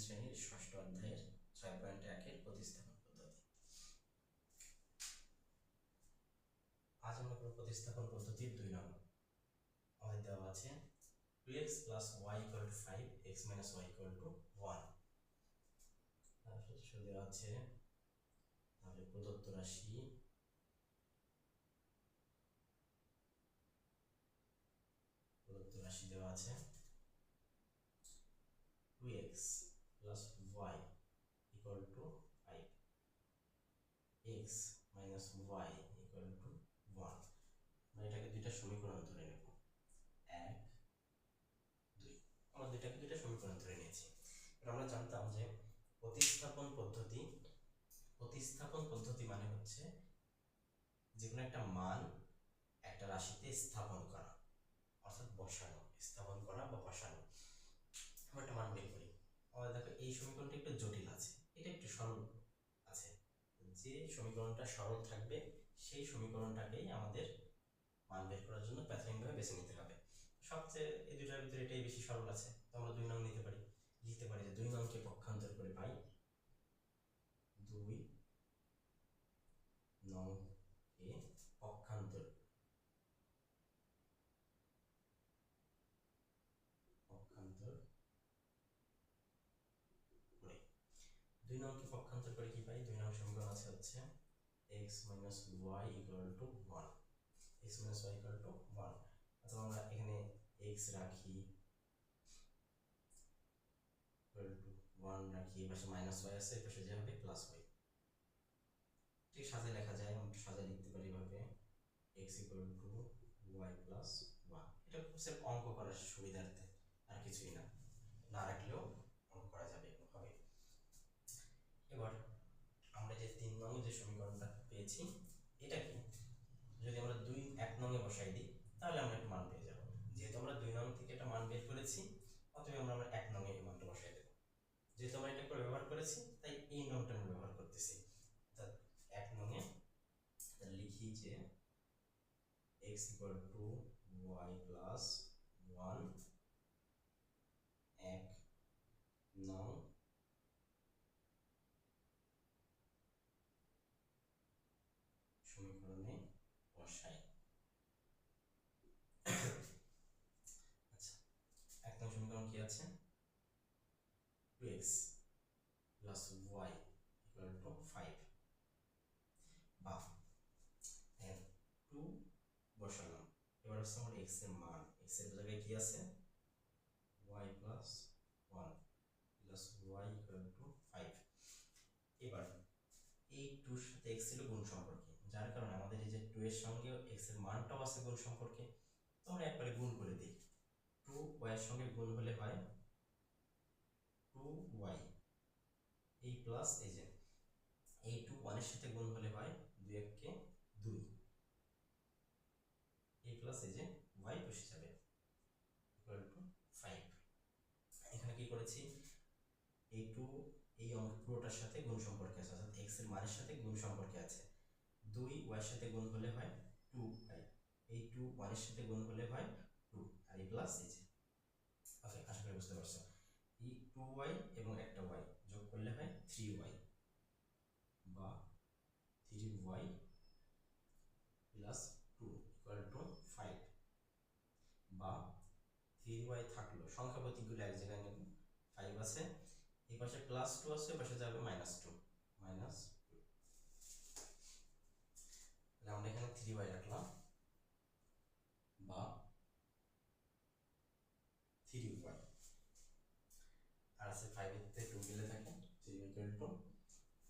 শ্রেণীর ষষ্ঠ অধ্যায়ের 6.1-এর প্রতিস্থাপন পদ্ধতি। আজ আমরা করব প্রতিস্থাপন পদ্ধতির 2 নম্বর। আমাদের দেওয়া আছে 2x + y = 5, x - y = 1। সূত্র দেওয়া আছে, তাহলে প্রদত্ত রাশি দেওয়া আছে 2x + y = 5, x - y = 1। আমরা এটাকে দুইটা সমীকরণ ধরে নেব, 1 2। আমরা দুইটা সমীকরণ ধরে নিয়েছি। আমরা জানতাম যে প্রতিস্থাপন পদ্ধতি মানে হচ্ছে যে কোনো একটা মান একটা রাশিতে স্থাপন করা, অর্থাৎ বসানো, স্থাপন করা বা বসানো। আমরা একটা মান বের করি। আমাদের দেখো এই সমীকরণটা একটু জটিল আছে, এটা একটু সরল আছে। যে সমীকরণটা সরল থাকবে সেই সমীকরণটাকেই আমাদের মান বের করার জন্য প্রাথমিকভাবে বেছে নিতে হবে। সবচেয়ে এই দুটার ভিতরে এটাই বেশি সরল আছে, তো আমরা 2 নং নিতে পারি। লিখতে পারি যে 2 নংকে পক্ষান্তর করে পাই 2 নংকে পক্ষান্তর করে 2 নংকে পক্ষান্তর করে কি পাই? 2 নং সমীকরণ আছে হচ্ছে x - y = 1, x - y = 1। অথবা আমরা এখানে x রাখি, 1 রাখি, এই পাশে -y আছে, এই পাশে যে হবে +y। ঠিক সাজিয়ে লেখা যায়, আমরা সাজিয়ে লিখতে পারি এভাবে x = y + 1। এটা সিম্পল অঙ্ক করার সুবিধার্থে, আর কিছুই না, না রাখলেও অঙ্ক করা যাবে এভাবে। এবার আমরা যে 3 নং যে সমীকরণটা পেয়েছি, এটাকে যদি আমরা 1 নংয়ে বসাই দিই তাহলে আমরা একটা মান পেয়ে যাব। যেহেতু আমরা 2 নং থেকে একটা মান বের করেছি, অতএব আমরা 1 নংয়ে এই মানটা বসাই দেব। যেহেতু আমরা এটা করে ব্যবহার করেছি, তাই এই নংটা আমরা ব্যবহার করতেছি। অর্থাৎ 1 নংয়ে লিখি যে x = y + 1, 1 নং সমীকরণে বসাই। আচ্ছা, 1 নং সমীকরণ কি আছে? 2x + y = 5, বা 2 বসালাম। এবার হচ্ছে আমার x এর মান, x এর জায়গায় কি আছে? y + 1 + y = 5। এবার এই 2 এর সাথে x ছিল গুণ সম্পর্কে, যার কারণে আমাদের এই যে 2 এর সঙ্গে x এর মানটাও আছে গুণ সম্পর্কে, তো আমরা একবারে গুণ করে দিই। 2y এর সঙ্গে গুণ হলে হয় 2y, এই প্লাস এই যে এই 2 1 এর সাথে গুণ হলে হয় 2 1 কে 2, এই প্লাস এই যে y বসে যাবে = 5। এখানে কি করেছি? এই 2 এই অঙ্ক পুরোটার সাথে গুণ সম্পর্কে আছে, অর্থাৎ x এর মানের সাথে গুণ সম্পর্কে আছে। 2 y এর সাথে গুণ হলে হয় 2y, এই 2 1 এর সাথে গুণ হলে হয় 2, আর এই প্লাস এই যে। ওকে, আশা করি বুঝতে পারছো। এই 2y এবং একটা y যোগ করলে হয় 3y, বা 3y + 2 = 5, বা 3y থাকলো, সংখ্যা প্রতীকগুলো এক জায়গায় নেব, 5 আছে, এই পাশে +2 আছে, এই পাশে যাবে -2, -2। তাহলে আমরা এখানে 3y রাখলাম, বা 3y, আর আছে 5 এর থেকে 2 গেলে থাকে 3 =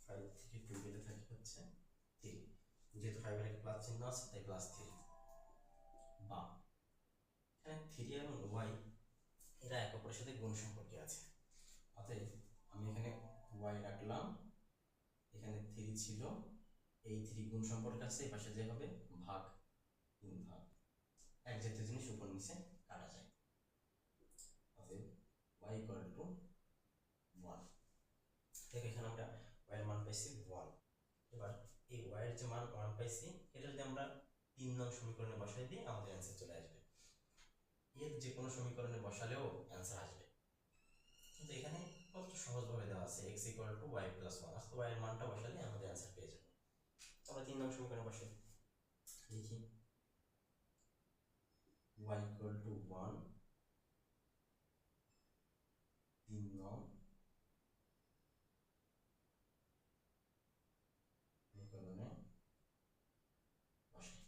5 থেকে 2 গেলে থাকে হচ্ছে 3। যেহেতু 5 এর আগে প্লাস চিহ্ন আছে তাই +3, বা এখানে 3 এবং y এরা একে অপরের সাথে গুণ সম্পর্কে আছে। অতএব আমি এখানে y রাখলাম, এখানে 3 ছিল, এই 3 গুণ সম্পর্ক আছে, এই পাশে যে হবে ভাগ, 3 ভাগ, এক জাতীয় জিনিস উপর নিচে কাটা যায়। অতএব y = 1। দেখো এখানে আমরা y এর মান পাইছি 1। এবার এই y এর যে মান 1 পাইছি, এটা যদি আমরা 3 নং সমীকরণে বসাই দিই আমাদের অ্যান্সার চলে আসবে। এর যে কোনো সমীকরণে বসালেও অ্যান্সার আসবে, কিন্তু এখানে কত সহজভাবে দেওয়া আছে x equal to y plus one. আসলে y এর মানটা বসালে আমাদের অ্যান্সার পেয়ে যাবো। আমরা 3 নং সমীকরণে বসাই, লিখি y ইকুয়াল টু 1, 3 নং সমীকরণে বসাই।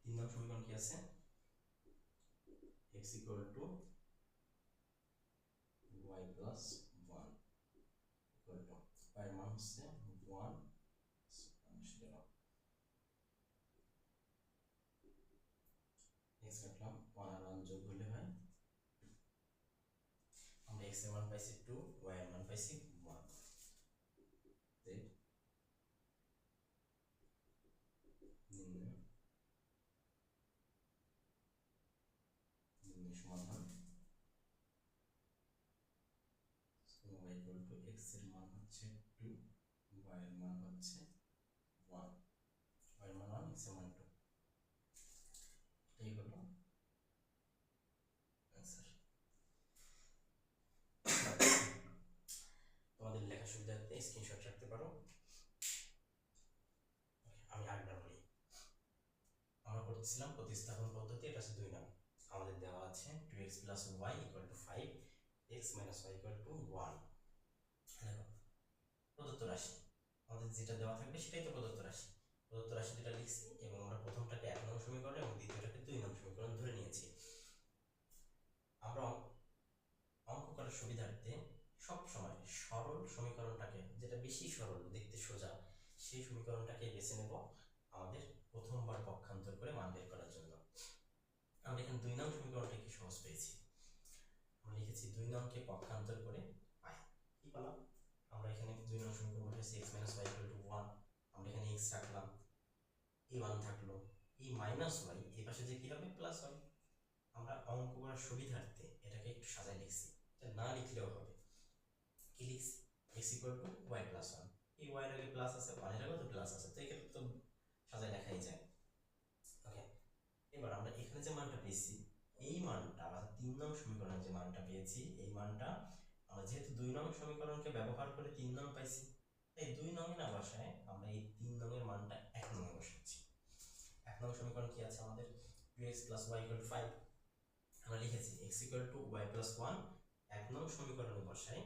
3 নং সমীকরণ কি আছে, x equal to y plus one equal to y এর মান হচ্ছে 1, x রাখলাম, 1 আর 1 যোগ হলে হয়, আমরা x এর মান পাইছি 2, y এর মান পাইছি 1। সমাধান y ইকুয়াল টু x এর মান হচ্ছে 2, y এর মান হচ্ছে 1, y এর মান 1, x এর মান 2। এই হলো অ্যান্সার। তোমাদের লেখা সুবিধার্থে স্ক্রিনশট রাখতে পারো। আমি আরেকবার বলি, আমরা করতেছিলাম প্রতিস্থাপন পদ্ধতি, এটা হচ্ছে 2 নং। আমাদের দেওয়া আছে 2x plus y equal to 5, x minus y equal to 1। দেখো প্রদত্ত রাশি, আমাদের যেটা দেওয়া থাকবে সেটাই তো প্রদত্ত রাশি। প্রদত্ত রাশি যেটা লিখছি এবং আমরা প্রথমটাকে 1 নং সমীকরণ এবং দ্বিতীয়টাকে 2 নং সমীকরণ ধরে নিয়েছি। আমরা অঙ্ক করার সুবিধার্থে সব সময় সরল সমীকরণটাকে, যেটা বেশি সরল, দেখতে সোজা, সেই সমীকরণটাকে বেছে নেব আমাদের প্রথমবার পক্ষান্তর করে মান বের করার জন্য। আমরা এখানে 2 নং সমীকরণটাকে সহজ পেয়েছি। আমরা লিখেছি 2 নংকে পক্ষান্তর করে পাই, কি পেলাম, আমরা এখানে 2 নং সমীকরণ বসেছি x y 1, আমরা এখানে x রাখলাম, এই 1 থাকলো, এই মাইনাস y এই পাশে যে কি হবে প্লাস হয়। আমরা অঙ্ক করার সুবিধার্থে এটাকে একটু সাজায় লিখছি, এটা না লিখলেও হবে। কি লিখছি, x equal to y plus 1, এই y এর আগে প্লাস আছে, 1 এর আগে তো প্লাস আছে, তো এক্ষেত্রে তো সাজায় লেখাই যায়। ওকে, এবার আমরা এখানে যে মানটা পেয়েছি, এই মানটা আমরা 3 নং সমীকরণে যে মানটা পেয়েছি, এই মানটা আমরা যেহেতু 2 নং সমীকরণকে ব্যবহার করে 3 নং পাইছি, তাই 2 নং এ না বসায় আমরা এই 3 নং এর মানটা 1 নং এ বসাচ্ছি। 1 নং সমীকরণ কি আছে আমাদের, 2x plus y equal to 5, আমরা লিখেছি x equal to y plus 1 1 নং সমীকরণে বসাই,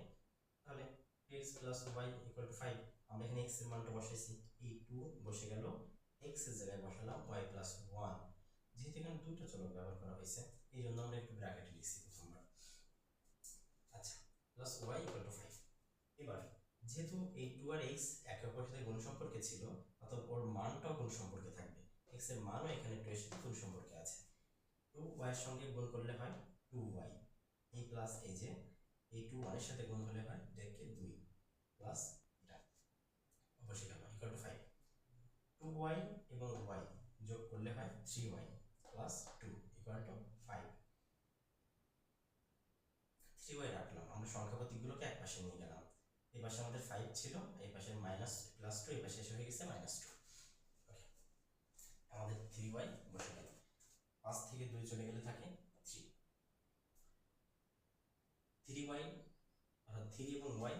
তাহলে 2x plus y equal to 5, আমরা এখানে x এর মানটা বসাইছি, এই 2 বসে গেল, x এর জায়গায় বসালাম y প্লাস 1। যেহেতু এখানে দুটো চলক ব্যবহার করা হয়েছে, এই জন্য আমরা একটু ব্র্যাকেট লিখছি প্রথমবার। আচ্ছা, প্লাস y ইকুয়াল টু 5। এবার যেহেতু এই 2 আর x একে অপরের সাথে গুণ সম্পর্কে ছিল, অতএব ওর মানটাও গুণ সম্পর্কে থাকবে, x এর মানও এখানে 2 এর সাথে গুণ সম্পর্কে আছে। 2y এর সঙ্গে গুণ করলে হয় 2y, এই প্লাস এই যে এই 2 1 এর সাথে গুণ হলে হয় দেখে 2 প্লাস এটা বসে গেল ইকুয়াল টু 5। 2y এবং y যোগ করলে হয় 3y plus 2 equal to 5। 3y রাখলাম, আমরা সংখ্যা প্রতীকগুলোকে এক পাশে নিয়ে গেলাম, এই পাশে আমাদের 5 ছিল, এই পাশে মাইনাস প্লাস 2, এই পাশে এসে হয়ে গেছে -2। ওকে, আমাদের 3y বসে গেল, 5 থেকে 2 চলে গেলে থাকে 3। 3y অর্থাৎ 3 এবং y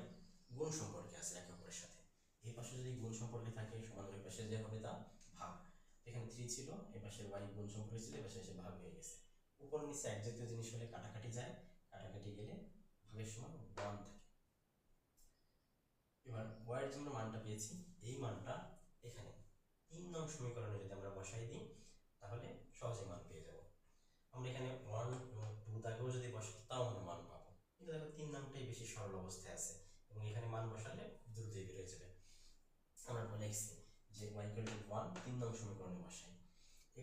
গুণ সম্পর্কে আছে একে অপরের সাথে, এই পাশে যদি গুণ সম্পর্কে থাকে সমান ওই পাশে যে হবে তা ভাগ। এখানে 3 ছিল, এই পাশে y গুণ সম্পর্কে ছিল, এই পাশে এসে ভাগ হয়ে গেছে। উপর নিচে এক জাতীয় জিনিস হলে কাটাকাটি যায়, কাটাকাটি গেলে ভাগের সময় 1 থাকে। এবার y এর জন্য মানটা পেয়েছি, এই মানটা এখানে 3 নং সমীকরণে যদি আমরা বসাই দিই তাহলে সহজে মান পেয়ে যাব। আমরা এখানে 1 এবং 2 দাগেও যদি বসাই তাও আমরা মান পাবো, কিন্তু দেখো 3 নংটাই বেশি সরল অবস্থায় আছে এবং এখানে মান বসালে দ্রুতই বের হয়ে যাবে। আমরা বলে লিখছি যে y ইকুয়াল টু 1 3 নং সমীকরণে বসাই,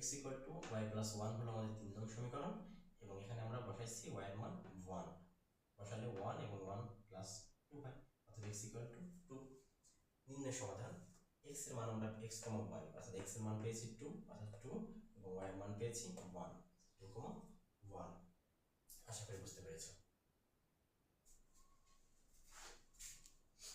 x equal to y plus 1 হলো আমাদের 3 নং সমীকরণ এবং এখানে আমরা বসাইছি y এর মান 1, বসালে 1 এবং 1 প্লাস 2 হয়, অর্থাৎ x ইকুয়াল টু 2। নির্ণয় সমাধান, x এর মান আমরা x, y অর্থাৎ x এর মান পেয়েছি 2 অর্থাৎ 2 এবং y এর মান পেয়েছি 1, 2, 1। আশা করি বুঝতে পেরেছো।